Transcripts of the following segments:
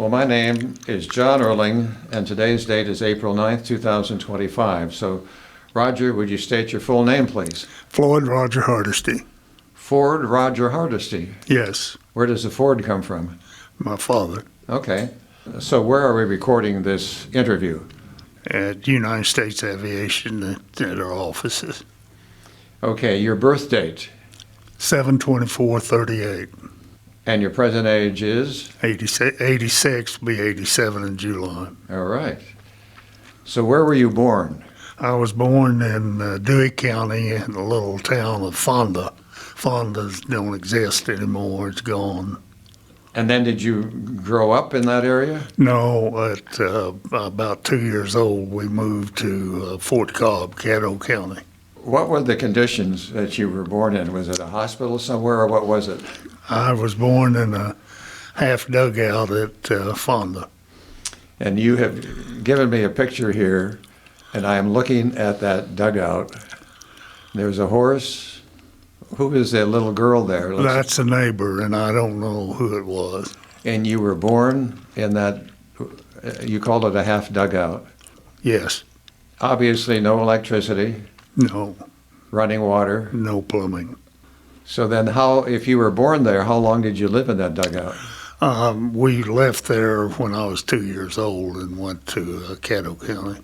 Well, my name is John Erling, and today's date is April 9th, 2025. So, Roger, would you state your full name, please? Floyd Roger Hardesty. Ford Roger Hardesty. Yes, Where does the Ford come from? my father. Okay. So, where are we recording this interview? At United States Aviation at our offices. Okay, your birth date 7/24/38. and your present age is? 86 will be 87 in July. All right. So, where were you born? I was born in Dewey County in the little town of Fonda. Fonda don't exist anymore, it's gone. And then did you grow up in that area? No, at about 2 years old, we moved to Fort Cobb, Caddo County. What were the conditions that you were born in? Was it a hospital somewhere, or what was it? I was born in a half-dugout at Fonda. And you have given me a picture here, and I am looking at that dugout. There's a horse. Who is that little girl there? That's a neighbor, and I don't know who it was. And you were born in that, you called it a half dugout. Yes. Obviously no electricity, No. running water. No plumbing. So then if you were born there, how long did you live in that dugout? We left there when I was 2 years old and went to Caddo County.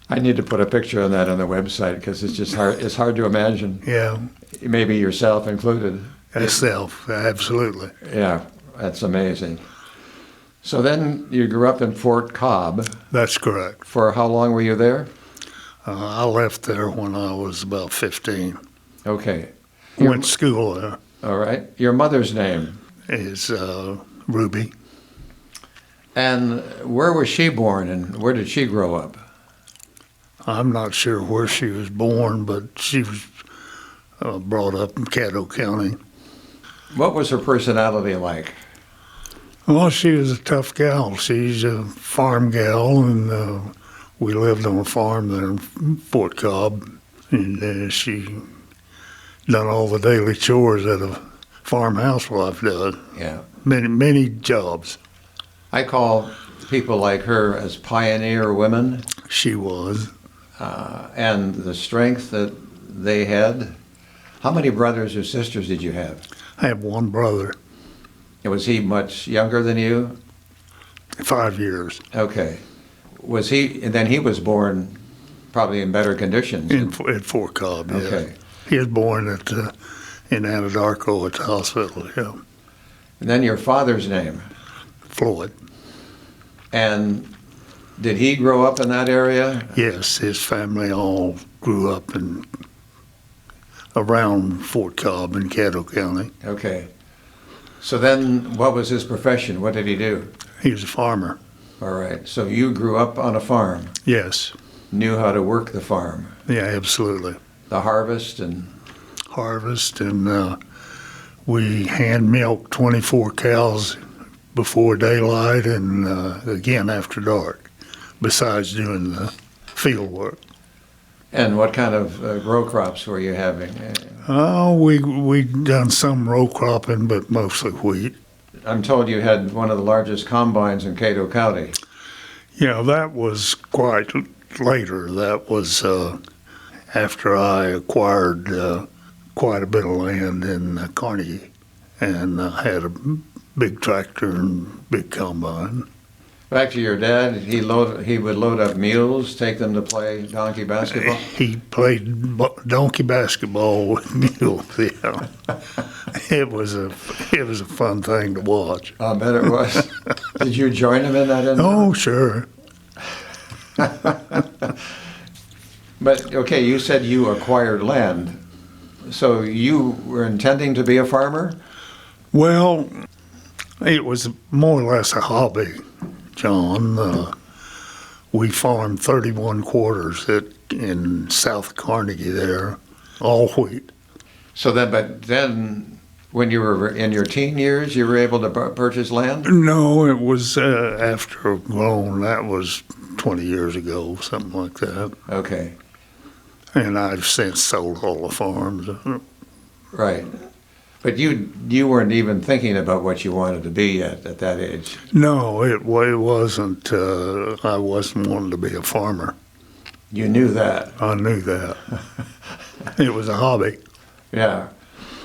I need to put a picture of that on the website because it's just hard. It's hard to imagine. Yeah, Maybe yourself included. myself, absolutely. Yeah, that's amazing. So then you grew up in Fort Cobb. That's correct. For how long were you there? I left there when I was about 15. Okay. Went to school there. All right. Your mother's name? Is Ruby. And where was she born and where did she grow up? I'm not sure where she was born, but she was brought up in Caddo County. What was her personality like? Well, she was a tough gal. She's a farm gal, and we lived on a farm there in Fort Cobb, and she done all the daily chores that a farmhouse wife does. Yeah. Many jobs. I call people like her as pioneer women. She was. And the strength that they had. How many brothers or sisters did you have? I have one brother, Was he much younger than you? 5 years, Okay. Was he, and then he was born probably in better conditions? at Fort Cobb, yeah. Okay. He was born in Anadarko at the hospital, yeah. And then your father's name? Floyd. And did he grow up in that area? Yes, his family all grew up around Fort Cobb in Caddo County. Okay. So then what was his profession? What did he do? He was a farmer. All right. So you grew up on a farm, Yes. knew how to work the farm, Yeah, absolutely. the harvest and... Harvest, and we hand milked 24 cows before daylight and again after dark, besides doing the field work. And what kind of row crops were you having? We done some row cropping, but mostly wheat. I'm told you had one of the largest combines in Caddo County. Yeah, that was quite later. That was after I acquired quite a bit of land in Carnegie, and had a big tractor and big combine. Back to your dad, he would load up mules, take them to play donkey basketball? He played donkey basketball with mules. Yeah, it was a fun thing to watch. I bet it was. Did you join him in that? Oh, sure. But okay, you said you acquired land, so you were intending to be a farmer? Well, it was more or less a hobby, John. We farmed 31 quarters in South Carnegie there, all wheat. So then, but then, when you were in your teen years, you were able to purchase land? No, it was after grown. That was 20 years ago, something like that. Okay, And I've since sold all the farms. right. But you weren't even thinking about what you wanted to be at that age. No, it wasn't. I wasn't wanting to be a farmer. You knew that. I knew that. It was a hobby. Yeah.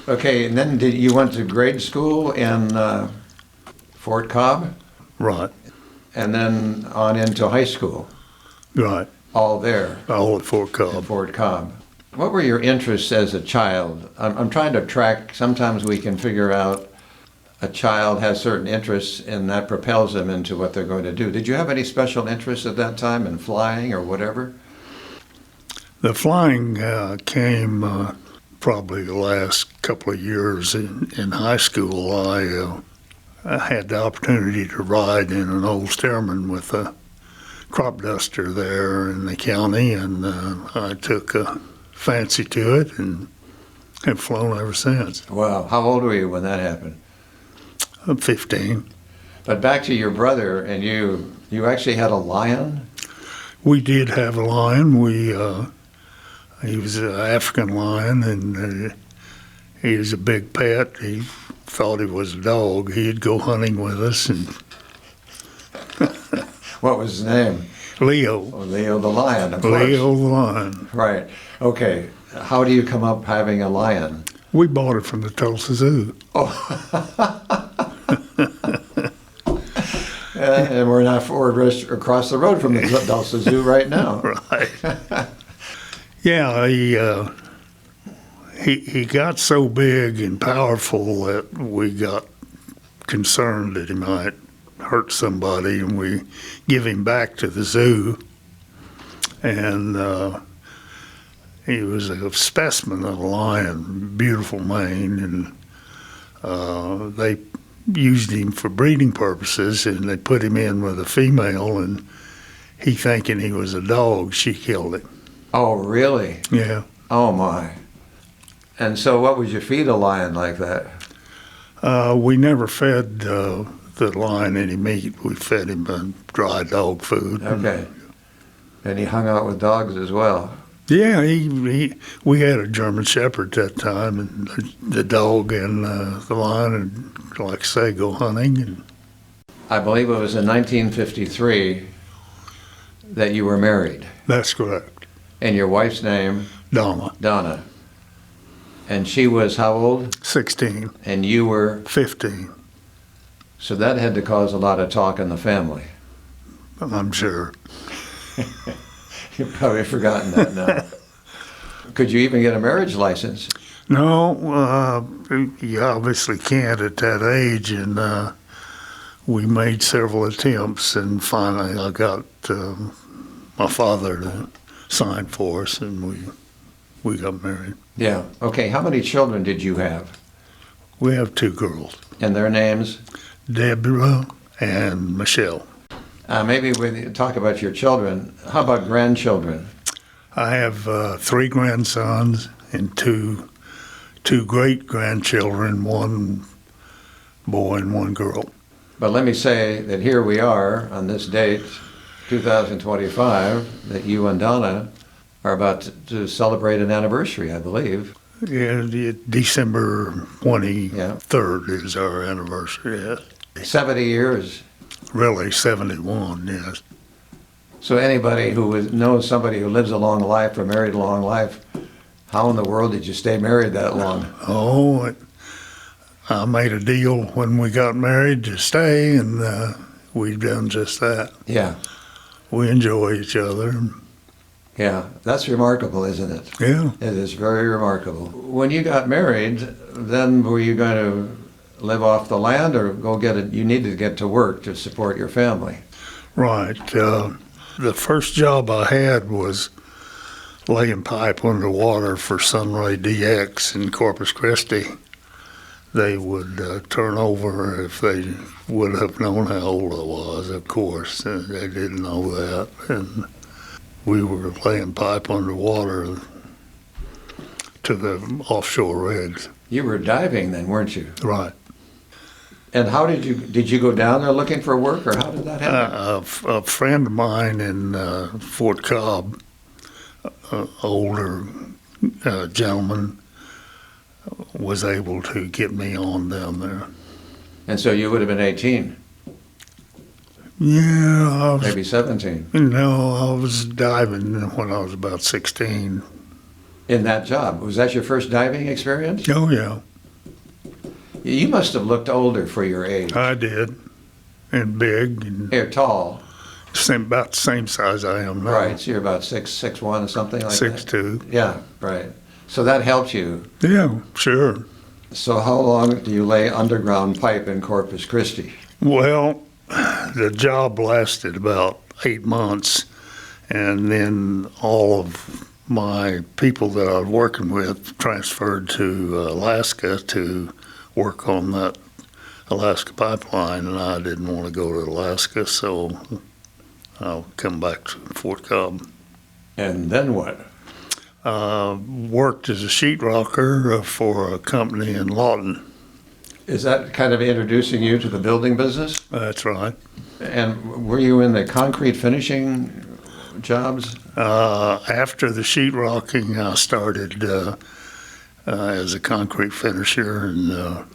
Okay, and then you went to grade school in Fort Cobb? Right, And then on into high school, right. all there All at Fort in Cobb. Fort Cobb. What were your interests as a child? I'm trying to track, sometimes we can figure out a child has certain interests and that propels them into what they're going to do. Did you have any special interests at that time in flying or whatever? The flying came probably the last couple of years in high school. I had the opportunity to ride in an old Stearman with a crop duster there in the county, and I took a fancy to it and have flown ever since. Wow. How old were you when that happened? I'm 15. But back to your brother and you actually had a lion? We did have a lion. He was an African lion, and he was a big pet. He thought he was a dog. He'd go hunting with us, and What was his name? Leo. Oh, Leo the lion, of course. Leo the lion. Right. Okay. How do you come up having a lion? We bought it from the Tulsa Zoo. And we're not across the road from the Tulsa Zoo right now. Right. Yeah, he got so big and powerful that we got concerned that he might hurt somebody, and we give him back to the zoo. And he was a specimen of a lion, beautiful mane, and they used him for breeding purposes, and they put him in with a female, and he thinking he was a dog, she killed him. Oh, really? Yeah. Oh, my. And so what would you feed a lion like that? We never fed the lion any meat. We fed him dry dog food. Okay. And he hung out with dogs as well. Yeah, we had a German Shepherd at that time, and the dog and the lion, and like I say, go hunting. And I believe it was in 1953 that you were married. that's correct. And your wife's name? Donna, Donna. And she was how old? 16, And you were? 15, So that had to cause a lot of talk in the family. I'm sure. You've probably forgotten that now. Could you even get a marriage license? No, you obviously can't at that age, and we made several attempts, and finally I got my father to sign for us, and we got married. Yeah. Okay, how many children did you have? We have 2 girls, And their names? Deborah and Michelle. Maybe we talk about your children. How about grandchildren? I have 3 grandsons and two great-grandchildren, 1 boy and 1 girl. But let me say that here we are on this date, 2025, that you and Donna are about to celebrate an anniversary, I believe. Yeah, December 23rd is our anniversary, yes. 70 years. Really, 71, yes. So anybody who knows somebody who lives a long life or married a long life, how in the world did you stay married that long? Oh, I made a deal when we got married to stay, and we've done just that. Yeah, We enjoy each other. yeah. That's remarkable, isn't it? Yeah. It is very remarkable. When you got married, then were you going to live off the land or go get it? You needed to get to work to support your family. Right. The first job I had was laying pipe underwater for Sunray DX in Corpus Christi. They would turn over if they would have known how old I was, of course. They didn't know that. And we were laying pipe underwater to the offshore rigs. You were diving then, weren't you? Right. And how did you go down there looking for work, or how did that happen? A friend of mine in Fort Cobb, older gentleman, was able to get me on down there. And so you would have been 18, Yeah, I was, maybe 17, no, I was diving when I was about 16. in that job. Was that your first diving experience? Oh, yeah, You must have looked older for your age. I did. And big, and You're tall, about the same size I am now. right? So you're about 6'1" or something like that? 6'2". Yeah, right. So that helped you. Yeah, sure. So how long do you lay underground pipe in Corpus Christi? Well, the job lasted about 8 months, and then all of my people that I was working with transferred to Alaska to work on that Alaska pipeline, and I didn't want to go to Alaska, so I'll come back to Fort Cobb. And then what? Worked as a sheetrocker for a company in Lawton. Is that kind of introducing you to the building business? That's right. And were you in the concrete finishing jobs? After the sheetrocking, I started as a concrete finisher and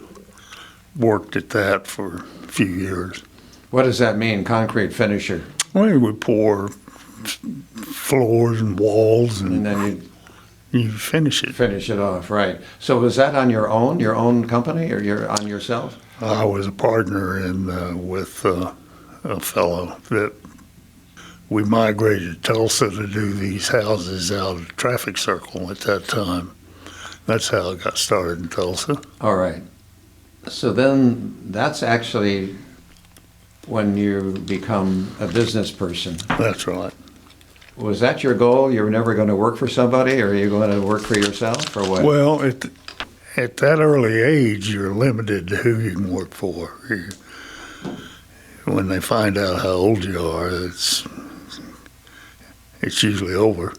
worked at that for a few years. What does that mean, concrete finisher? We would pour floors and walls, And and then you finish you it. finish it off, right? So was that on your own company, or you're on yourself? I was a partner with a fellow that we migrated to Tulsa to do these houses out of the traffic circle at that time. That's how I got started in Tulsa. All right. So then that's actually when you become a business person. That's right. Was that your goal? You were never going to work for somebody, or are you going to work for yourself, or what? Well, at that early age, you're limited to who you can work for. When they find out how old you are, it's usually over.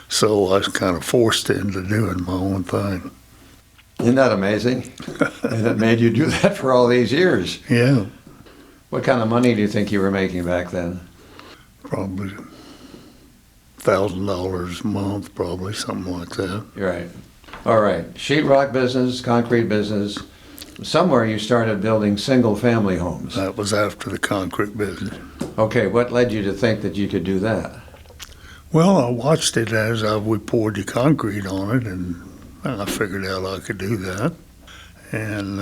So I was kind of forced into doing my own thing. Isn't that amazing? And it made you do that for all these years. Yeah, What kind of money do you think you were making back then? probably $1,000 a month, probably something like that. You're right. All right. Sheetrock business, concrete business. Somewhere you started building single-family homes. That was after the concrete business. Okay, what led you to think that you could do that? Well, I watched it as we poured the concrete on it, and I figured out I could do that. And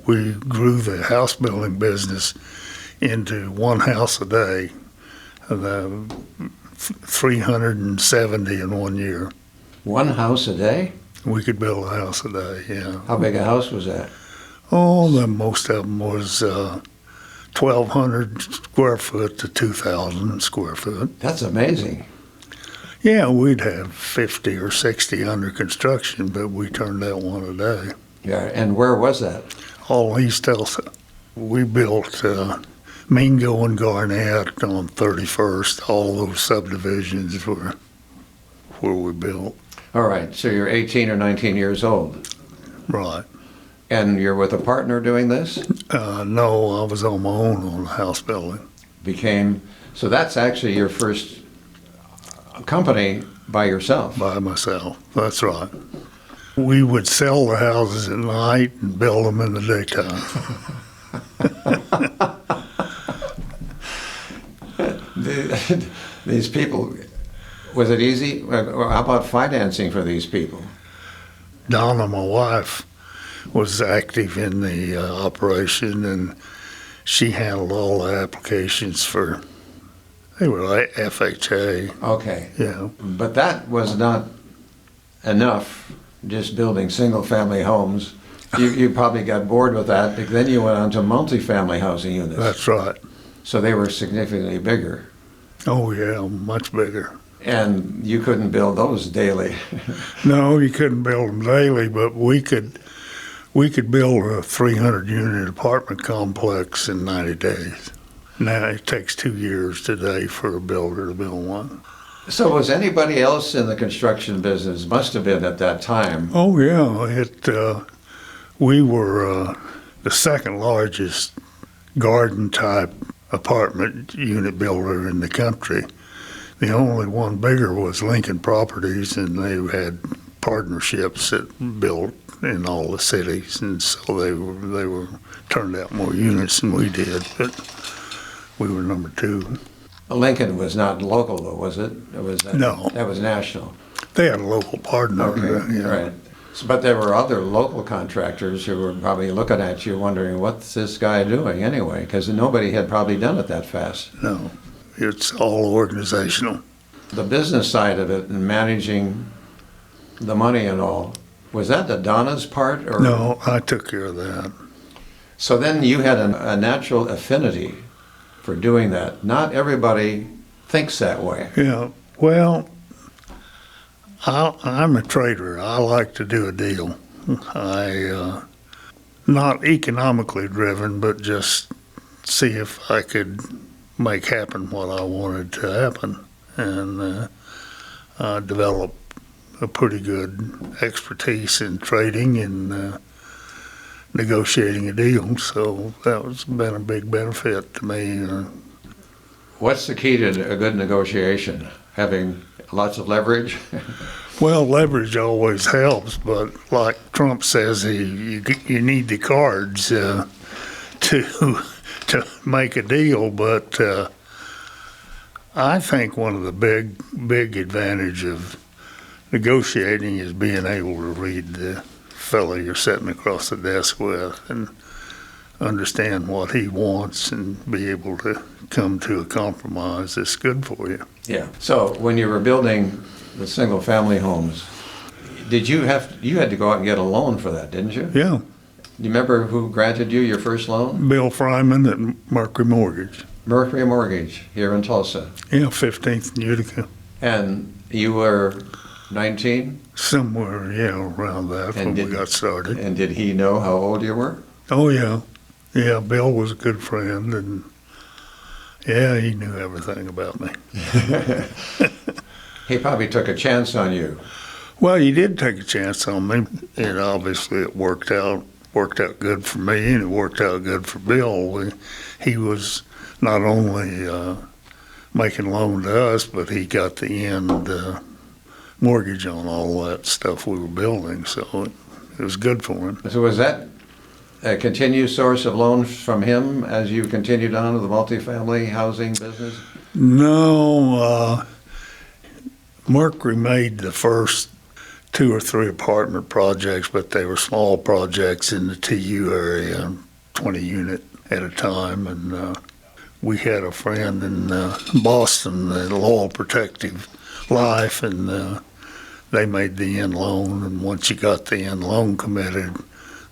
we grew the house building business into one house a day, 370 in 1 year. One house a day? We could build a house a day, yeah. How big a house was that? Oh, most of them was 1,200 square foot to 2,000 square foot. That's amazing. Yeah, we'd have 50 or 60 under construction, but we turned out one a day. Yeah, and where was that? All East Tulsa. We built Mingo and Garnett on 31st. All those subdivisions were where we built. All right, so you're 18 or 19 years old, Right. and you're with a partner doing this? No, I was on my own on the house building. So that's actually your first company by yourself. By myself. That's right. We would sell the houses at night and build them in the daytime. These people, was it easy? How about financing for these people? Donna, my wife, was active in the operation, and she handled all the applications for, they were like FHA. Okay, Yeah. but that was not enough, just building single-family homes. You probably got bored with that, but then you went on to multi-family housing units. That's right. So they were significantly bigger, Oh, yeah, much bigger. and you couldn't build those daily. No, you couldn't build them daily, but we could build a 300-unit apartment complex in 90 days. Now it takes 2 years today for a builder to build one. So was anybody else in the construction business? Must have been at that time. Oh yeah, we were the second largest garden type apartment unit builder in the country. The only one bigger was Lincoln Properties, and they had partnerships that built in all the cities, and so they were turned out more units than we did, but we were number 2. Lincoln was not local, though, was it? Or was that, No. That was national. They had a local partner. Okay, right. So, but there were other local contractors who were probably looking at you wondering, what's this guy doing anyway? Because nobody had probably done it that fast. No, it's all organizational. The business side of it and managing the money and all, was that the Donna's part? Or? No, I took care of that. So then you had a natural affinity for doing that. Not everybody thinks that way. Yeah, well, I'm a trader. I like to do a deal. Not economically driven, but just see if I could make happen what I wanted to happen, and develop a pretty good expertise in trading and negotiating a deal. So that's been a big benefit to me. What's the key to a good negotiation? Having lots of leverage? Well, leverage always helps, but like Trump says, you need the cards to make a deal. But I think one of the big advantage of negotiating is being able to read the fellow you're sitting across the desk with and understand what he wants and be able to come to a compromise that's good for you. Yeah. So when you were building the single family homes, you had to go out and get a loan for that, didn't you? Yeah. Do you remember who granted you your first loan? Bill Fryman at Mercury Mortgage. Mercury Mortgage here in Tulsa. Yeah, 15th and Utica. And you were 19? Somewhere, yeah, around that when we got started. And did he know how old you were? Oh, yeah. Yeah, Bill was a good friend, and yeah, he knew everything about me. He probably took a chance on you. Well, he did take a chance on me, and obviously it worked out good for me, and it worked out good for Bill. He was not only making a loan to us, but he got the end mortgage on all that stuff we were building, so it was good for him. So was that a continued source of loans from him as you continued on to the multifamily housing business? No, Mercury made the first 2 or 3 apartment projects, but they were small projects in the TU area, 20 unit at a time. And we had a friend in Boston, the Loyal Protective Life, and they made the end loan. And once you got the end loan committed,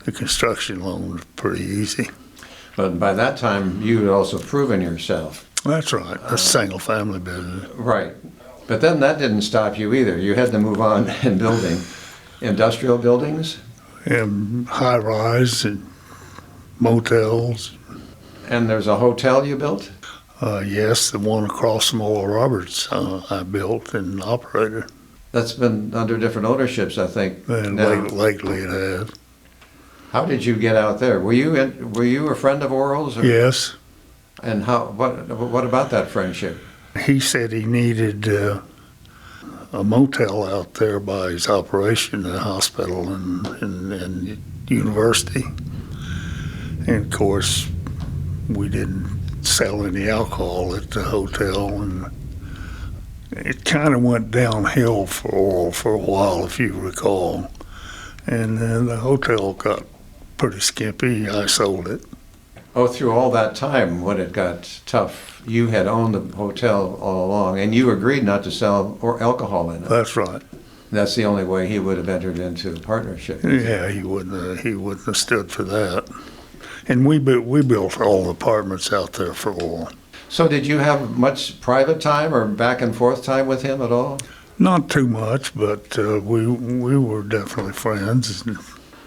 the construction loan was pretty easy. But by that time, you had also proven yourself. That's right. A single family business. Right. But then that didn't stop you either. You had to move on in building industrial buildings. And high rise and motels. And there's a hotel you built? Yes, the one across from Oral Roberts I built and operated. That's been under different ownerships, I think. And now. lately it has. How did you get out there? Were you a friend of Oral's? Or? Yes. And what about that friendship? He said he needed a motel out there by his operation, the hospital and university. And of course, we didn't sell any alcohol at the hotel, and it kind of went downhill for Oral for a while, if you recall. And then the hotel got pretty skimpy. I sold it. Oh, through all that time when it got tough, you had owned the hotel all along, and you agreed not to sell or alcohol in it. That's right. That's the only way he would have entered into a partnership. Yeah, he wouldn't have stood for that. And we built all the apartments out there for Oral. So did you have much private time or back and forth time with him at all? Not too much, but we were definitely friends.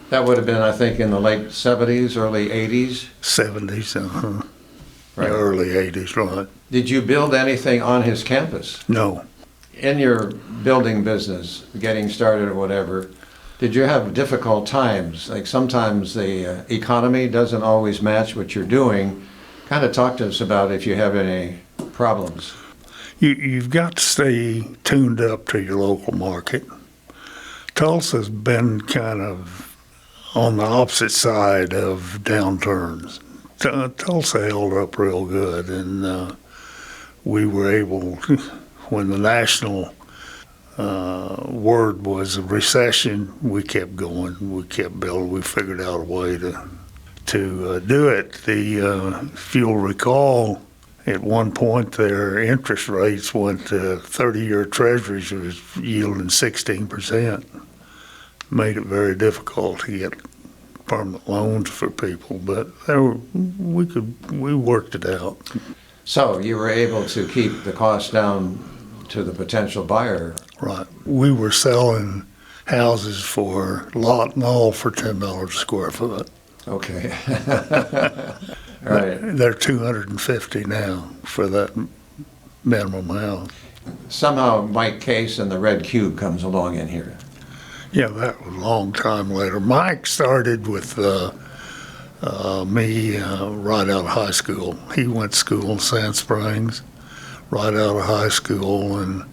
That would have been, I think, in the late 70s, early 80s? 70s, Right. Early 80s, right. Did you build anything on his campus? No. In your building business, getting started or whatever, did you have difficult times? Like sometimes the economy doesn't always match what you're doing. Kind of talk to us about if you have any problems. You've got to stay tuned up to your local market. Tulsa's been kind of on the opposite side of downturns. Tulsa held up real good, and we were able, when the national word was a recession, we kept going, we kept building, we figured out a way to do it. If you'll recall, at one point their interest rates went to 30-year treasuries was yielding 16%. Made it very difficult to get permanent loans for people, but we worked it out. So you were able to keep the cost down to the potential buyer. Right. We were selling houses for lot and all for $10 a square foot. Okay. All right. They're $250 now for that minimum house. Somehow Mike Case and the Red Cube comes along in here. Yeah, that was a long time later. Mike started with me right out of high school. He went to school in Sand Springs right out of high school and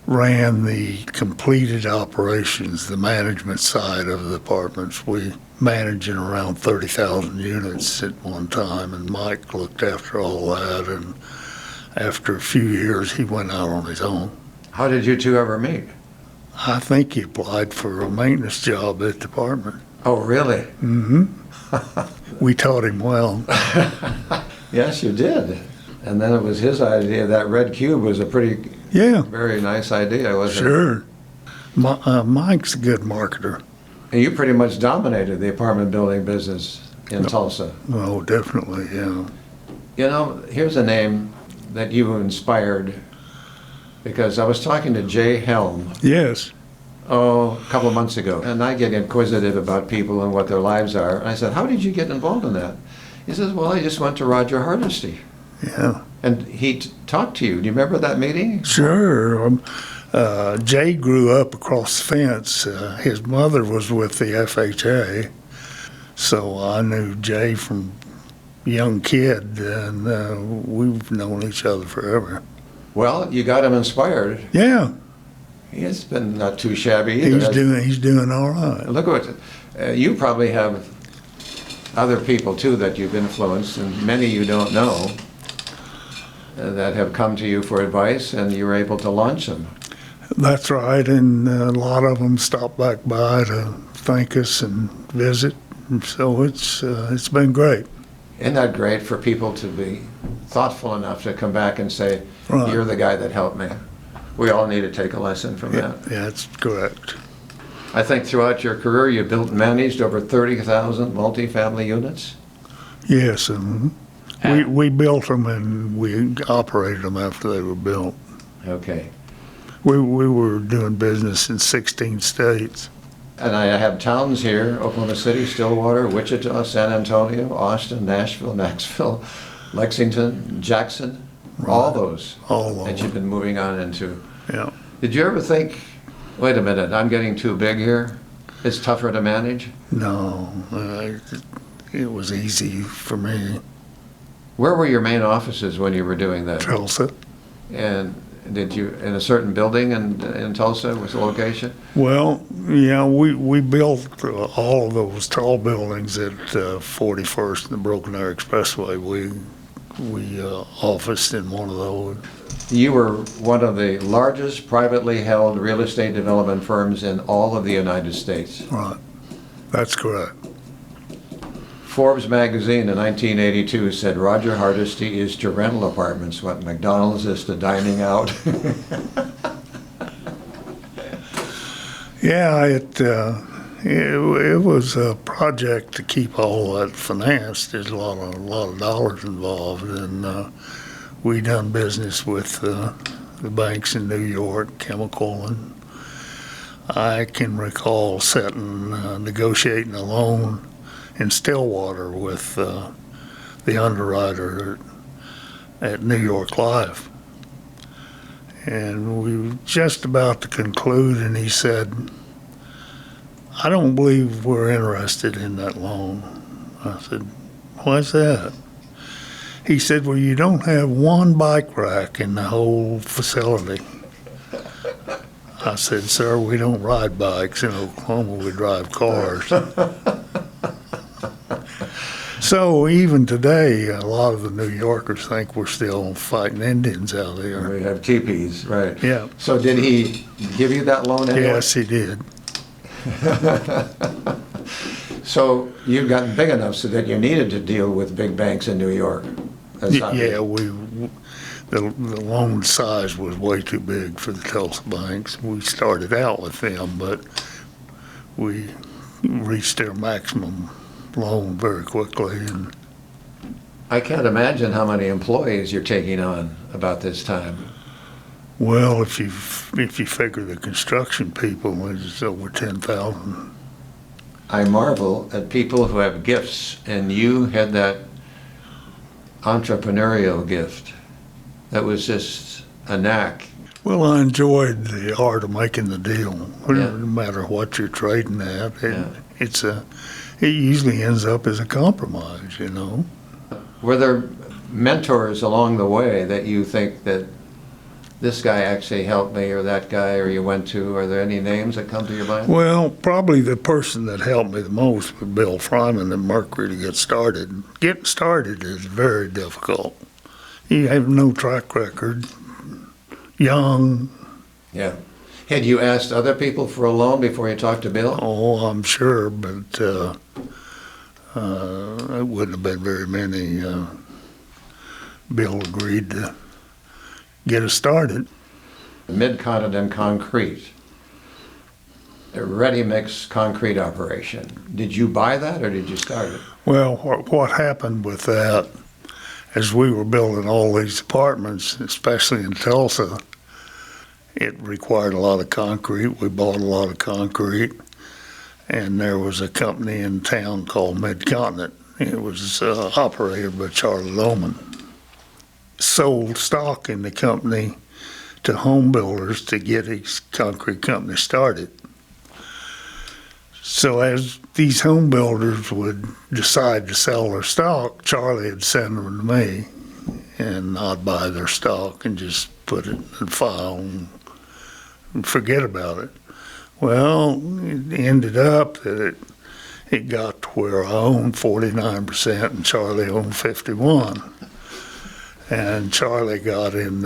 ran the completed operations, the management side of the apartments. We managing around 30,000 units at one time, and Mike looked after all that, and after a few years he went out on his own. How did you two ever meet? I think he applied for a maintenance job at the department. Oh, really? Mm-hmm. We taught him well. Yes, you did. And then it was his idea. That Red Cube was a pretty, very nice idea, wasn't it? Sure. Mike's a good marketer. And you pretty much dominated the apartment building business in Tulsa. Oh, definitely, yeah. You know, here's a name that you inspired, because I was talking to Jay Helm, Yes. a couple of months ago, and I get inquisitive about people and what their lives are. And I said, how did you get involved in that? He says, well, I just went to Roger Hardesty. Yeah. And he talked to you. Do you remember that meeting? Sure. Jay grew up across the fence. His mother was with the FHA, so I knew Jay from young kid, and we've known each other forever. Well, you got him inspired. Yeah. He's been not too shabby either. He's doing all right. Look what you probably have other people too that you've influenced, and many you don't know that have come to you for advice, and you were able to launch them. That's right, and a lot of them stop back by to thank us and visit, and so it's been great. Isn't that great for people to be thoughtful enough to come back and say, Right. You're the guy that helped me? We all need to take a lesson from that. Yeah, that's correct. I think throughout your career you built and managed over 30,000 multifamily units. Yes, and we built them and we operated them after they were built. Okay. We were doing business in 16 states. And I have towns here, Oklahoma City, Stillwater, Wichita, San Antonio, Austin, Nashville, Knoxville, Lexington, Jackson, all those All that of you've them. been moving on into. Yeah. Did you ever think, wait a minute, I'm getting too big here? It's tougher to manage? No, it was easy for me. Where were your main offices when you were doing that? Tulsa. And did you, in a certain building in Tulsa was the location? Well, yeah, we built all of those tall buildings at 41st and the Broken Arrow Expressway. We officed in one of those. You were one of the largest privately held real estate development firms in all of the United States. Right. That's correct. Forbes magazine in 1982 said Roger Hardesty is to rental apartments what McDonald's is to dining out. Yeah, it was a project to keep all that financed. There's a lot of dollars involved, and we done business with the banks in New York, Chemical, and I can recall negotiating a loan in Stillwater with the underwriter at New York Life. And we were just about to conclude, and he said, I don't believe we're interested in that loan. I said, why's that? He said, well, you don't have one bike rack in the whole facility. I said, sir, we don't ride bikes in Oklahoma, we drive cars. So even today, a lot of the New Yorkers think we're still fighting Indians out there. We have teepees, right? Yeah. So did he give you that loan anyway? Yes, he did. So you've gotten big enough so that you needed to deal with big banks in New York. That's not- Yeah, the loan size was way too big for the Tulsa banks. We started out with them, but we reached their maximum loan very quickly. And I can't imagine how many employees you're taking on about this time. well, if you figure the construction people, it's over 10,000. I marvel at people who have gifts, and you had that entrepreneurial gift. That was just a knack. Well, I enjoyed the art of making the deal. Yeah. No matter what you're trading at, Yeah. it usually ends up as a compromise, you know. Were there mentors along the way that you think that this guy actually helped me, or that guy, or you went to? Are there any names that come to your mind? Well, probably the person that helped me the most was Bill Fryman at Mercury to get started. Getting started is very difficult. You have no track record, young. Yeah. Had you asked other people for a loan before you talked to Bill? Oh, I'm sure, but it wouldn't have been very many. Bill agreed to get us started. Mid-Continent Concrete, a ready-mix concrete operation. Did you buy that or did you start it? Well, what happened with that, as we were building all these apartments, especially in Tulsa, it required a lot of concrete. We bought a lot of concrete, and there was a company in town called Mid-Continent. It was operated by Charlie Lohman. Sold stock in the company to home builders to get his concrete company started. So as these home builders would decide to sell their stock, Charlie would send them to me, and I'd buy their stock and just put it in the file and forget about it. Well, it ended up that it got to where I owned 49% and Charlie owned 51%. And Charlie got in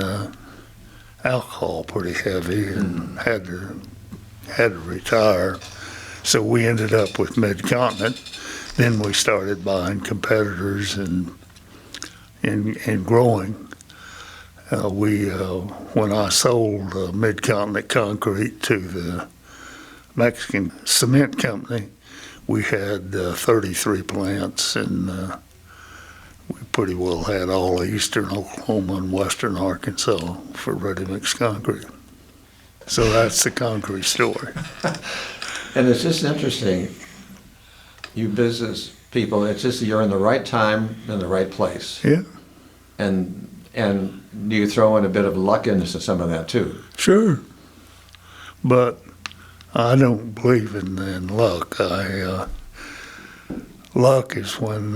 alcohol pretty heavy and had to retire. So we ended up with Mid-Continent. Then we started buying competitors and growing. When I sold Mid-Continent Concrete to the Mexican cement company, we had 33 plants, and we pretty well had all eastern Oklahoma and western Arkansas for ready-mix concrete. So that's the concrete story. And it's just interesting, you business people, it's just you're in the right time in the right place. Yeah, And do you throw in a bit of luck into some of that too? sure. But I don't believe in luck. Luck is when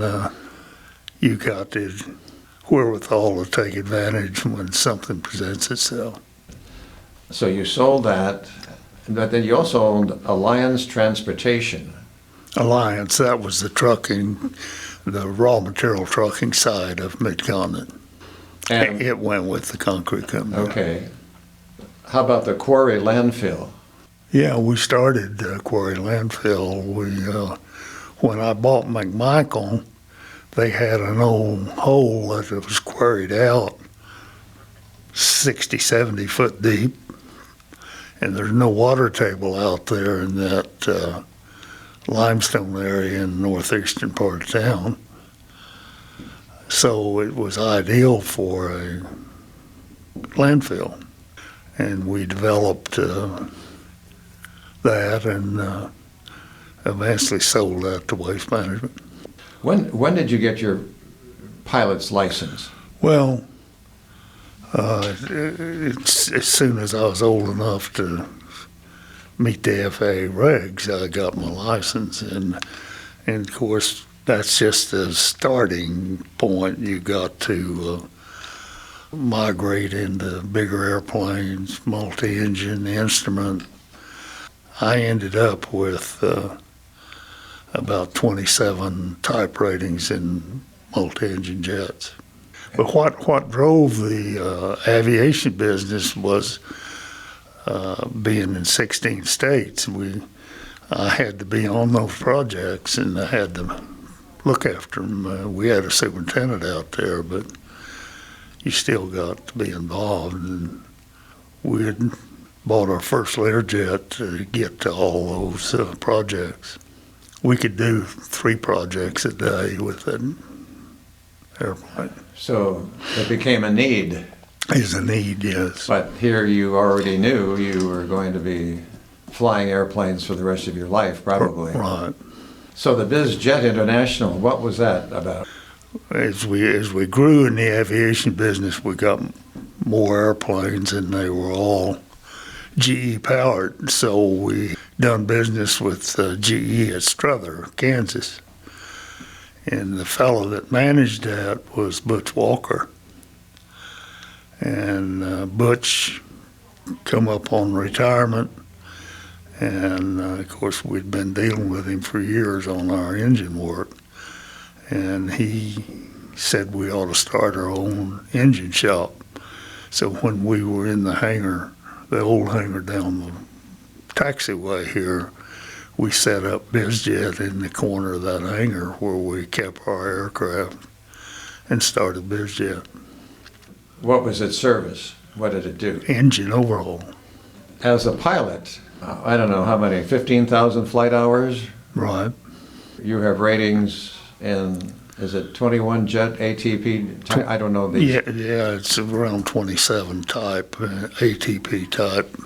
you got the wherewithal to take advantage when something presents itself. So you sold that, but then you also owned Alliance Transportation. Alliance, that was the trucking, the raw material trucking side of Mid-Continent. And, It went with the concrete company. okay. How about the quarry landfill? Yeah, we started Quarry Landfill. When I bought McMichael, they had an old hole that was quarried out 60, 70 foot deep, and there's no water table out there in that limestone area in the northeastern part of town. So it was ideal for a landfill. And we developed that and eventually sold that to Waste Management. When did you get your pilot's license? Well, it's as soon as I was old enough to meet the FAA regs, I got my license, and of course that's just the starting point. You got to migrate into bigger airplanes, multi-engine instrument. I ended up with about 27 type ratings in multi-engine jets. But what drove the aviation business was being in 16 states. I had to be on those projects, and I had to look after them. We had a superintendent out there, but you still got to be involved. And we had bought our first Learjet to get to all those projects. We could do 3 projects a day with an airplane. So it became a need. Is a need, yes. But here you already knew you were going to be flying airplanes for the rest of your life, probably. Right. So the BizJet International, what was that about? As we grew in the aviation business, we got more airplanes, and they were all GE powered. So we done business with GE at Strother, Kansas. And the fellow that managed that was Butch Walker. And Butch come up on retirement. And of course, we'd been dealing with him for years on our engine work. And he said we ought to start our own engine shop. So when we were in the hangar, the old hangar down the taxiway here, we set up BizJet in the corner of that hangar where we kept our aircraft and started BizJet. What was its service? What did it do? Engine overhaul. As a pilot, I don't know how many, 15,000 flight hours? Right. You have ratings in, is it 21 jet ATP? I don't know these. Yeah, it's around 27 type, ATP type.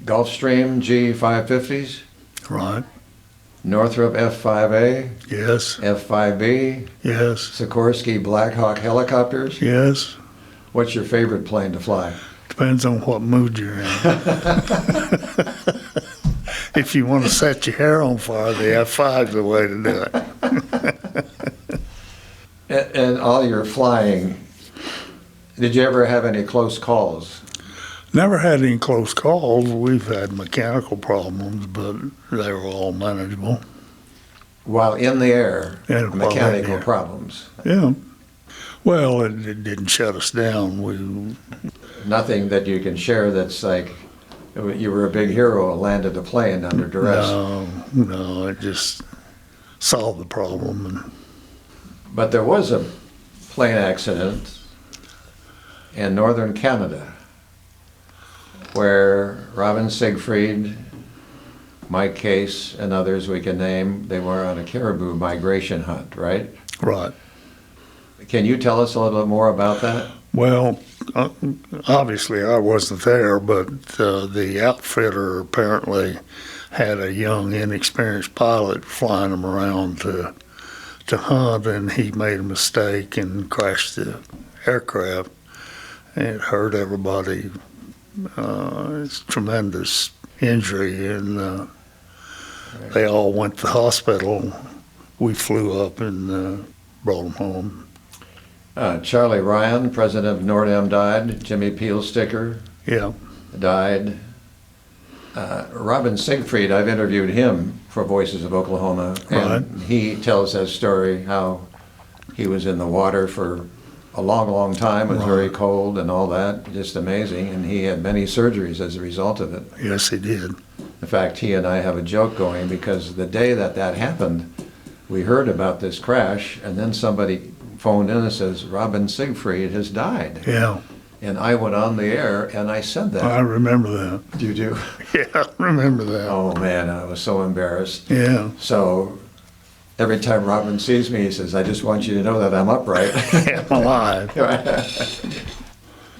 Gulfstream G550s? Right. Northrop F5A? Yes. F5B? Yes. Sikorsky Black Hawk helicopters? Yes. What's your favorite plane to fly? Depends on what mood you're in. If you want to set your hair on fire, the F5 is the way to do it. And all your flying, did you ever have any close calls? Never had any close calls. We've had mechanical problems, but they were all manageable. While in the air, Yeah, while in the mechanical air. problems. Yeah. Well, it didn't shut us down. We Nothing that you can share that's like, you were a big hero, landed a plane under duress. No, it just solved the problem. But there was a plane accident in northern Canada where Robin Siegfried, Mike Case, and others we can name, they were on a caribou migration hunt, right? Right. Can you tell us a little bit more about that? Well, obviously I wasn't there, but the outfitter apparently had a young, inexperienced pilot flying them around to hunt, and he made a mistake and crashed the aircraft, and it hurt everybody. It's tremendous injury, and they all went to the hospital. We flew up and brought them home. Charlie Ryan, president of Nordam, died. Jimmy Peel Sticker Yeah. died. Robin Siegfried, I've interviewed him for Voices of Oklahoma, and Right. he tells that story, how he was in the water for a long, long time, it was very cold and all that, just amazing, and he had many surgeries as a result of it. Yes, he did. In fact, he and I have a joke going, because the day that happened, we heard about this crash, and then somebody phoned in and says, Robin Siegfried has died. Yeah. And I went on the air and I said that. I remember that. You do? Yeah, I remember that. Oh man, I was so embarrassed. Yeah. So every time Robin sees me, he says, I just want you to know that I'm upright. I'm alive.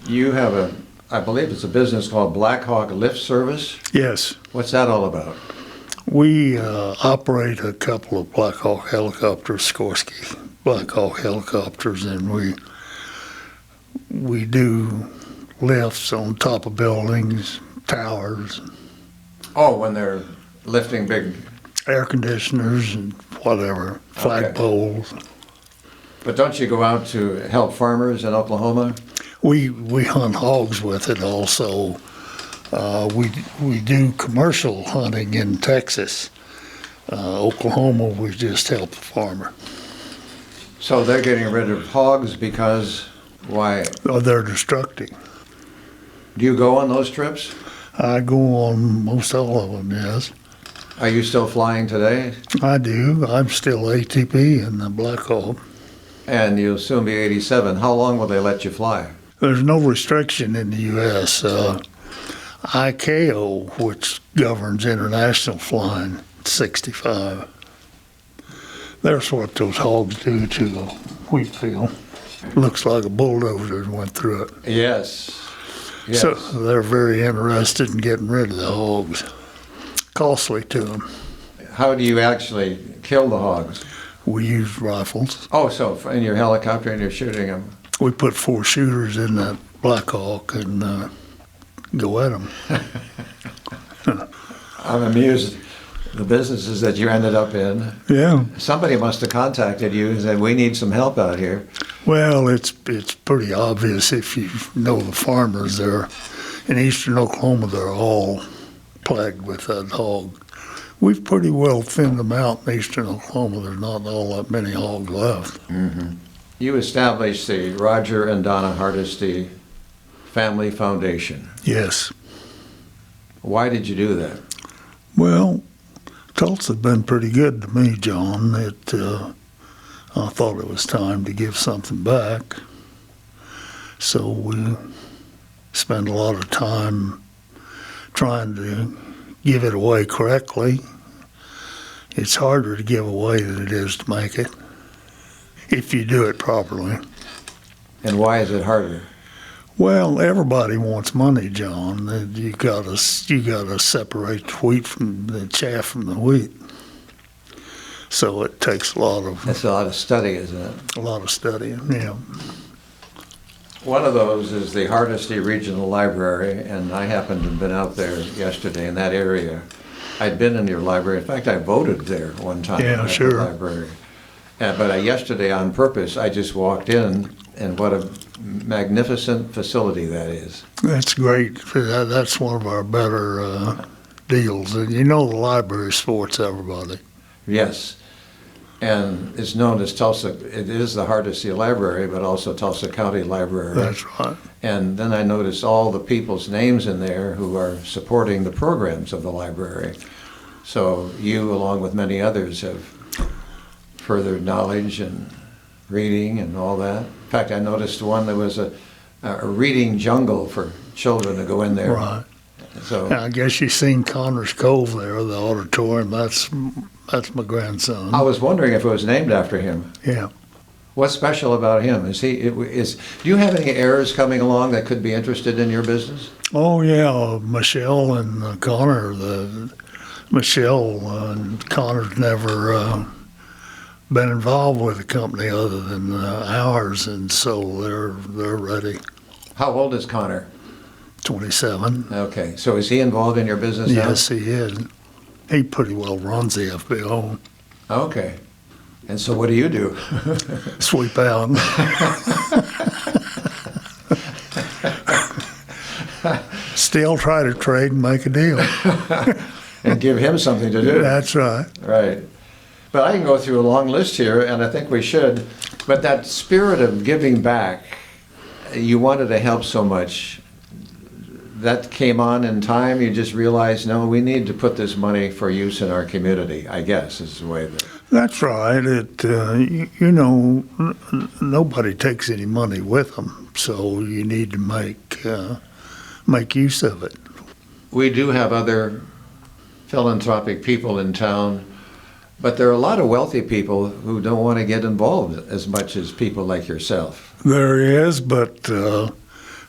You have I believe it's a business called Black Hawk Lift Service. Yes. What's that all about? We operate a couple of Black Hawk helicopters, Sikorsky Black Hawk helicopters, and we do lifts on top of buildings, towers, Oh, when they're lifting big, air conditioners, and whatever, flagpoles. but don't you go out to help farmers in Oklahoma? We hunt hogs with it also. We do commercial hunting in Texas. Oklahoma, we just help the farmer. So they're getting rid of hogs because why? They're destructive. Do you go on those trips? I go on most all of them, yes. Are you still flying today? I do. I'm still ATP in the Black Hawk. And you'll soon be 87. How long will they let you fly? There's no restriction in the U.S. ICAO, which governs international flying, 65. That's what those hogs do to the wheat field. Looks like a bulldozer went through it. Yes. Yes. So they're very interested in getting rid of the hogs. Costly to them. How do you actually kill the hogs? We use rifles. Oh, so in your helicopter and you're shooting them. We put 4 shooters in that Black Hawk and go at them. I'm amused. The businesses that you ended up in, Yeah. somebody must have contacted you and said, we need some help out here. Well, it's pretty obvious if you know the farmers there. In eastern Oklahoma, they're all plagued with that hog. We've pretty well thinned them out in eastern Oklahoma. There's not all that many hogs left. Mm-hmm. You established the Roger and Donna Hardesty Family Foundation. Yes. Why did you do that? Well, Tulsa's been pretty good to me, John. I thought it was time to give something back. So we spend a lot of time trying to give it away correctly. It's harder to give away than it is to make it, if you do it properly. And why is it harder? Well, everybody wants money, John. You gotta separate the wheat from the chaff from the wheat. So it takes a lot of study, isn't it? A lot of studying. Yeah. One of those is the Hardesty Regional Library, and I happened to have been out there yesterday in that area. I'd been in your library. In fact, I voted there one time. Yeah, at sure. The library. But yesterday, on purpose, I just walked in, and what a magnificent facility that is. That's great. That's one of our better deals. And you know the library supports everybody. Yes. And it's known as Tulsa, it is the Hardesty Library, but also Tulsa County Library. That's right. And then I noticed all the people's names in there who are supporting the programs of the library. So you, along with many others, have furthered knowledge and reading and all that. In fact, I noticed one that was a reading jungle for children to go in there. Right. So I guess you've seen Connor's Cove there, the auditorium. That's my grandson. I was wondering if it was named after him. Yeah. What's special about him? Do you have any heirs coming along that could be interested in your business? Oh yeah, Michelle and Connor. Michelle and Connor's never been involved with the company other than ours, and so they're ready. How old is Connor? 27. Okay, so is he involved in your business now? Yes, he is. He pretty well runs the FBO. Okay. And so what do you do? Sweep out. Still try to trade and make a deal. And give him something to do. That's right. Right. But I can go through a long list here, and I think we should. But that spirit of giving back, you wanted to help so much. That came on in time. You just realized, no, we need to put this money for use in our community, I guess, is the way that. That's right. Nobody takes any money with them, so you need to make use of it. We do have other philanthropic people in town, but there are a lot of wealthy people who don't want to get involved as much as people like yourself. There is, but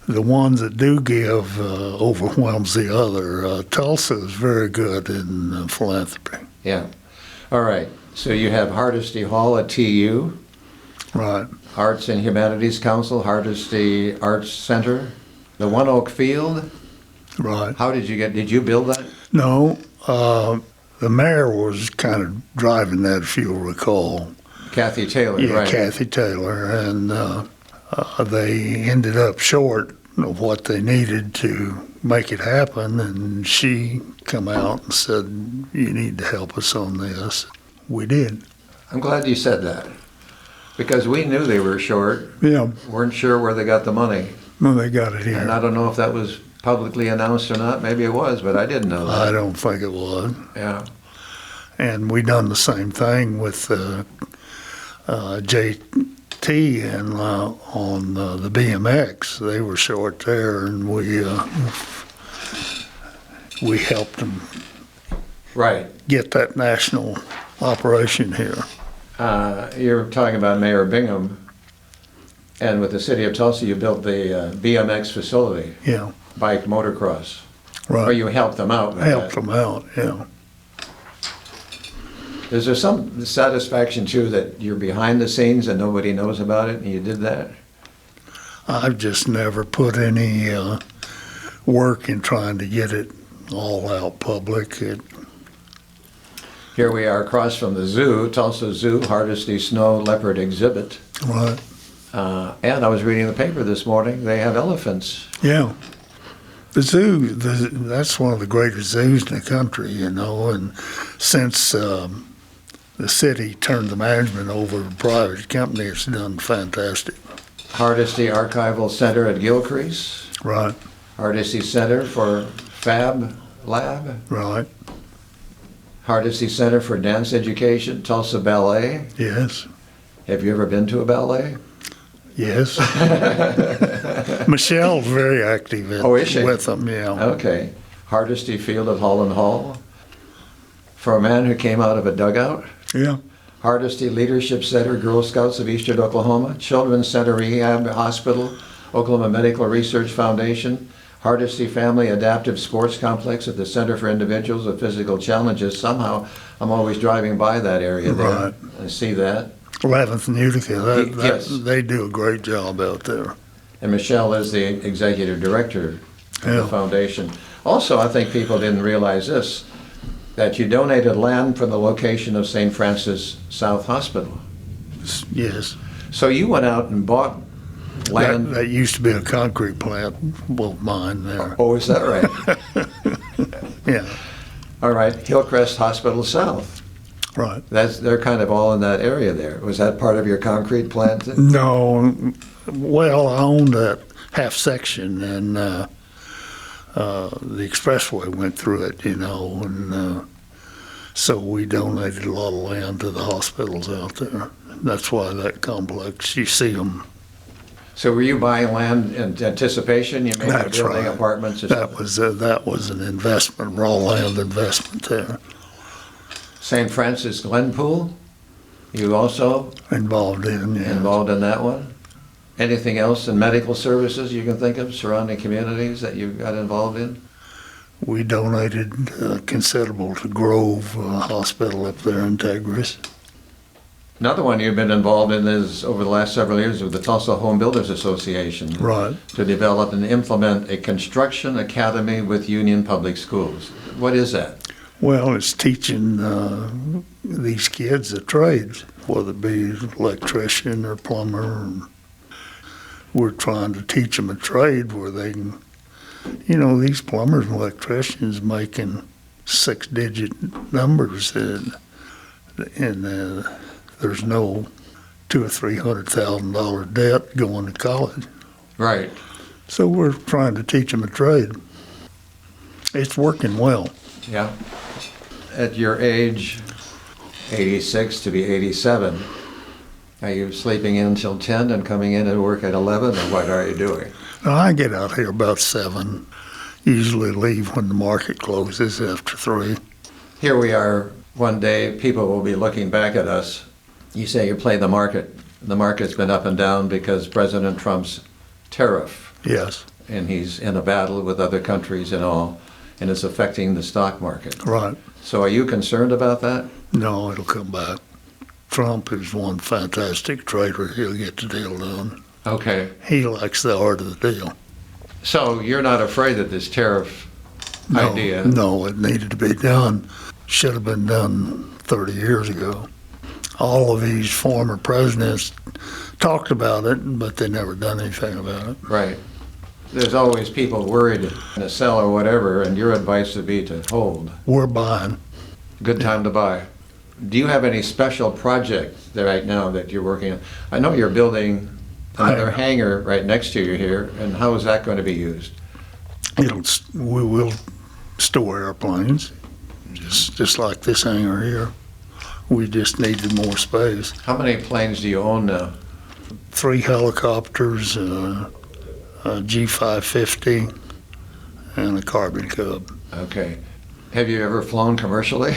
the ones that do give overwhelms the other. Tulsa is very good in philanthropy. Yeah. All right. So you have Hardesty Hall at TU. Right. Arts and Humanities Council, Hardesty Arts Center, the One Oak Field. Right. How did you build that? No, the mayor was kind of driving that, if you'll recall. Kathy Taylor, Yeah, right. Kathy Taylor, and They ended up short of what they needed to make it happen, and she come out and said, "You need to help us on this." We did. I'm glad you said that, because we knew they were short, Yeah, weren't sure where they got the money. well, they got it And here. I don't know if that was publicly announced or not. Maybe it was, but I didn't know I that. don't think it was. Yeah. And we done the same thing with JT and on the BMX. They were short there, and we helped them Right. get that national operation here. You're talking about Mayor Bingham, and with the city of Tulsa, you built the BMX facility, Yeah, bike motocross, or right. you helped them out with Helped that. them out. Yeah. Is there some satisfaction too that you're behind the scenes and nobody knows about it, and you did that? I've just never put any work in trying to get it all out public. Here we are across from the zoo, Tulsa Zoo, Hardesty Snow Leopard exhibit. Right. And I was reading the paper this morning, they have elephants. Yeah. The zoo, that's one of the greatest zoos in the country, you know, and since the city turned the management over to private company, it's done fantastic. Hardesty Archival Center at Gilcrease, Right, Hardesty Center for Fab Lab, right, Hardesty Center for Dance Education, Tulsa Ballet. yes, Have you ever been to a ballet? yes. Michelle's very active Oh, is she? with them, yeah. Okay. Hardesty Field of Holland Hall. For a man who came out of a dugout. Yeah, Hardesty Leadership Center, Girl Scouts of Eastern Oklahoma, Children's Center Rehab Hospital, Oklahoma Medical Research Foundation, Hardesty Family Adaptive Sports Complex at the Center for Individuals with Physical Challenges. Somehow, I'm always driving by that area there. Right. I see that. 11th and Utica, Yes. they do a great job out there. And Michelle is the executive director of the Yeah. foundation. Also, I think people didn't realize this, that you donated land from the location of St. Francis South Hospital. Yes. So you went out and bought land. That used to be a concrete plant, well, mine there. Oh, is that right? Yeah, All right, Hillcrest Hospital South. right. They're kind of all in that area there. Was that part of your concrete plant? No, well, I owned that half section, and the expressway went through it, you know, and so we donated a lot of land to the hospitals out there. That's why that complex, you see them. So were you buying land in anticipation? You may be That's building right. apartments or That something? that was an investment, raw land investment there, St. Francis Glenpool? You also involved in, yeah. involved in that one? Anything else in medical services you can think of, surrounding communities that you got involved in? We donated considerable to Grove Hospital up there in Tegris. Another one you've been involved in is, over the last several years, with the Tulsa Home Builders Association. Right. To develop and implement a construction academy with Union Public Schools. What is that? Well, it's teaching these kids the trades, whether it be electrician or plumber. And we're trying to teach them a trade where they can, you know, these plumbers and electricians making 6-digit numbers, and there's no $200,000 or $300,000 debt going to college. Right. So we're trying to teach them a trade. It's working well. Yeah. At your age, 86 to be 87, are you sleeping in until 10 and coming in at work at 11, or what are you doing? Now, I get out here about 7. Usually leave when the market closes after 3. Here we are one day, people will be looking back at us. You say you play the market. The market's been up and down because President Trump's tariff, Yes, and he's in a battle with other countries and all, and it's affecting the stock market. right. So are you concerned about that? No, it'll come back. Trump is one fantastic trader. He'll get the deal done. Okay. He likes the art of the deal. So you're not afraid that this tariff No, idea? no, it needed to be done. Should have been done 30 years ago. all of these former presidents talked about it, but they never done anything about it. Right. There's always people worried to sell or whatever, and your advice would be to hold. We're buying. Good time to buy. Do you have any special project there right now that you're working on? I know you're building another hangar right next to you here, and how is that going to be used? We will store airplanes, just like this hangar here. We just needed more space. How many planes do you own now? 3 helicopters, a G550, and a Carbon Cub. Okay. Have you ever flown commercially?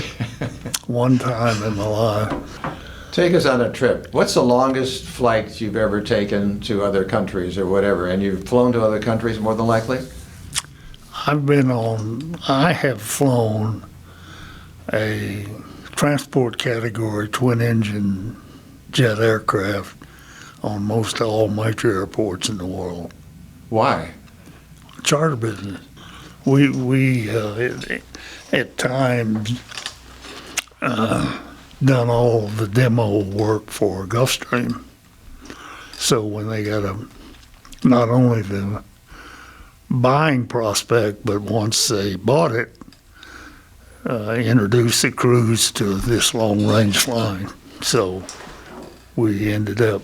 One time in my life. Take us on a trip. What's the longest flight you've ever taken to other countries or whatever? And you've flown to other countries more than likely? I have flown a transport category twin engine jet aircraft on most all major airports in the world. Why? Charter business. We at times done all the demo work for Gulfstream. So when they got not only the buying prospect, but once they bought it, introduce the crews to this long-range flying. So we ended up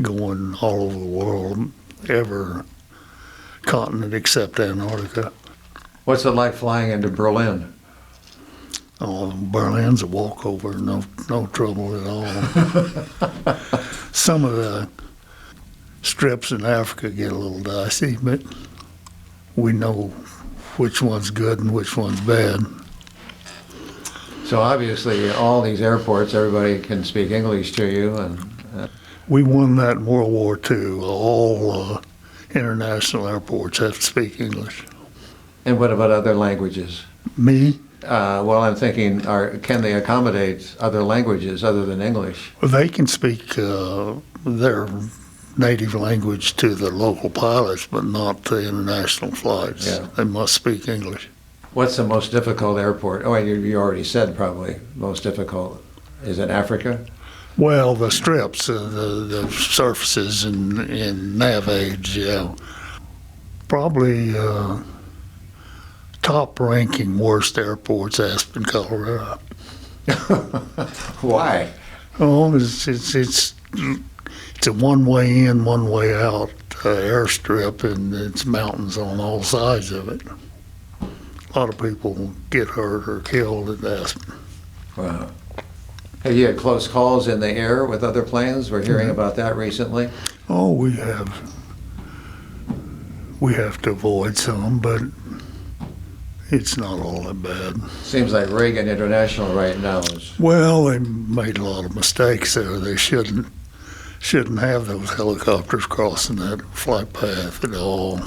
going all over the world, every continent except Antarctica. What's it like flying into Berlin? Oh, Berlin's a walkover, no trouble at all. Some of the strips in Africa get a little dicey, but we know which one's good and which one's bad. So obviously, all these airports, everybody can speak English to you, and We won that in World War II. All international airports have to speak English. and what about other languages? Me, Well, I'm thinking, can they accommodate other languages other than English? they can speak their native language to the local pilots, but not the international flights. Yeah. They must speak English. What's the most difficult airport? Oh, you already said probably most difficult. Is it Africa? Well, the strips, the surfaces in nav age, yeah. Probably top ranking worst airports, Aspen, Colorado. Why? Oh, it's a one-way in, one-way out airstrip, and it's mountains on all sides of it. A lot of people get hurt or killed at Aspen. Wow. Have you had close calls in the air with other planes? We're hearing Mm-hmm. about that recently. Oh, we have to avoid some, but it's not all that bad. Seems like Reagan International right now is. Well, they made a lot of mistakes there. They shouldn't have those helicopters crossing that flight path at all.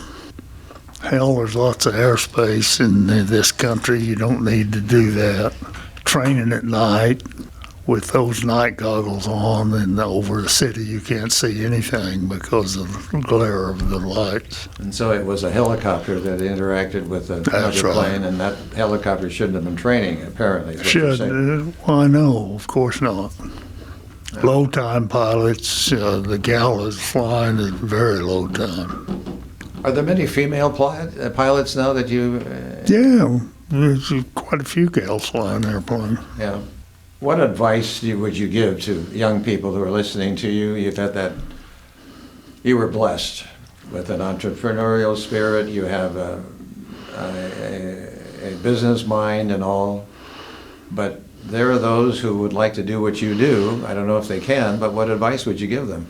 Hell, there's lots of airspace in this country. You don't need to do that. Training at night with those night goggles on and over the city, you can't see anything because of the glare of the lights. And so it was a helicopter that interacted with another That's right. plane, and that helicopter shouldn't have been training, apparently. is what you're saying. Well, I know, of course not. Low time pilots, the gal is flying at very low time. Are there many female pilots now that you? Yeah, there's quite a few gals flying airplane. Yeah. What advice would you give to young people who are listening to you? You've had that. You were blessed with an entrepreneurial spirit. You have a business mind and all, but there are those who would like to do what you do. I don't know if they can, but what advice would you give them?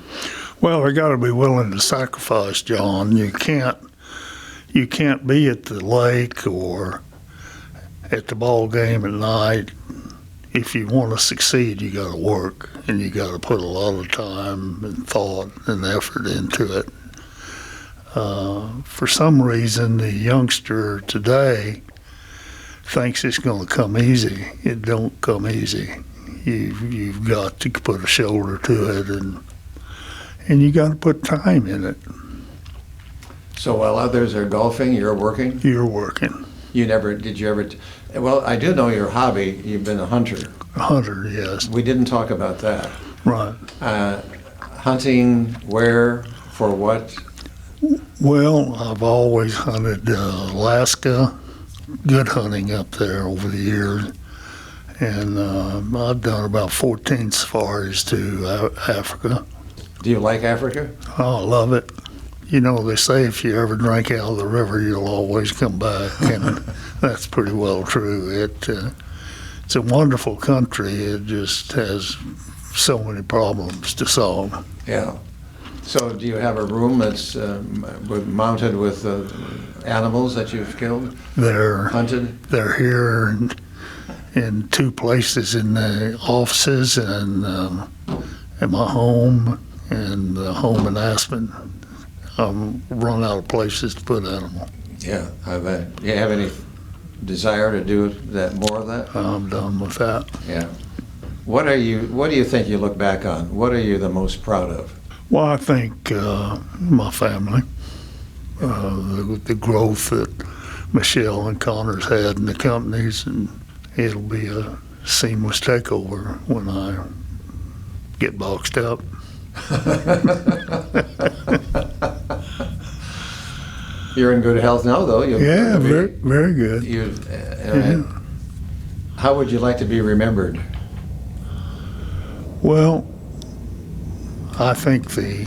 Well, they got to be willing to sacrifice, John. You can't be at the lake or at the ball game at night. If you want to succeed, you got to work, and you got to put a lot of time and thought and effort into it. For some reason, the youngster today thinks it's going to come easy. It don't come easy. You've got to put a shoulder to it, and you got to put time in it. So while others are golfing, you're working? You're working. Did you ever, well, I do know your hobby. You've been a hunter. A hunter, yes. We didn't talk about that. Right. Hunting, where, for what? Well, I've always hunted Alaska, good hunting up there over the years. And I've done about 14 safaris to Africa. Do you like Africa? Oh, I love it. You know, they say if you ever drink out of the river, you'll always come back, and that's pretty well true. It's a wonderful country. It just has so many problems to solve. Yeah. So do you have a room that's mounted with animals that you've killed, hunted? They're here in two places, in the offices and in my home and the home in Aspen. I'm run out of places to put animals. Yeah, I bet. Do you have any desire to do more of that? I'm done with that. Yeah. What do you think you look back on? What are you the most proud of? Well, I think my family, the growth that Michelle and Connor's had in the companies, and it'll be a seamless takeover when I get boxed up. You're in good health now, though. Yeah, very good. How would you like to be remembered? Well, I think the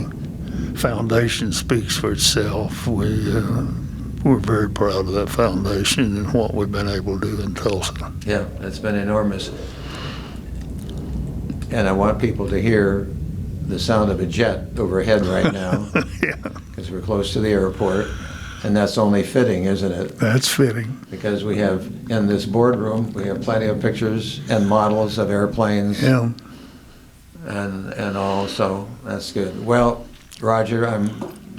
foundation speaks for itself. We're very proud of that foundation and what we've been able to do in Tulsa. Yeah, it's been enormous. And I want people to hear the sound of a jet overhead right now. Yeah. Because we're close to the airport. And that's only fitting, isn't it? That's fitting. Because we have, in this boardroom, we have plenty of pictures and models of airplanes. Yeah. And all, so that's good. Well, Roger, I'm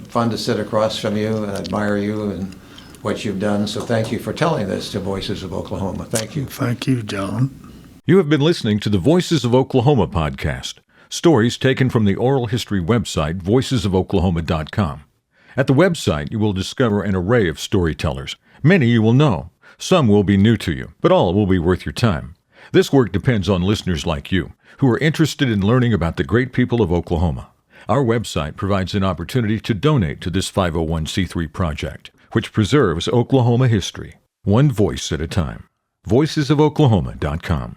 fun to sit across from you and admire you and what you've done. So thank you for telling this to Voices of Oklahoma. Thank you. Thank you, John. You have been listening to the Voices of Oklahoma podcast. Stories taken from the oral history website, voicesofoklahoma.com. At the website, you will discover an array of storytellers. Many you will know. Some will be new to you, but all will be worth your time. This work depends on listeners like you, who are interested in learning about the great people of Oklahoma. Our website provides an opportunity to donate to this 501c3 project, which preserves Oklahoma history, one voice at a time. voicesofoklahoma.com.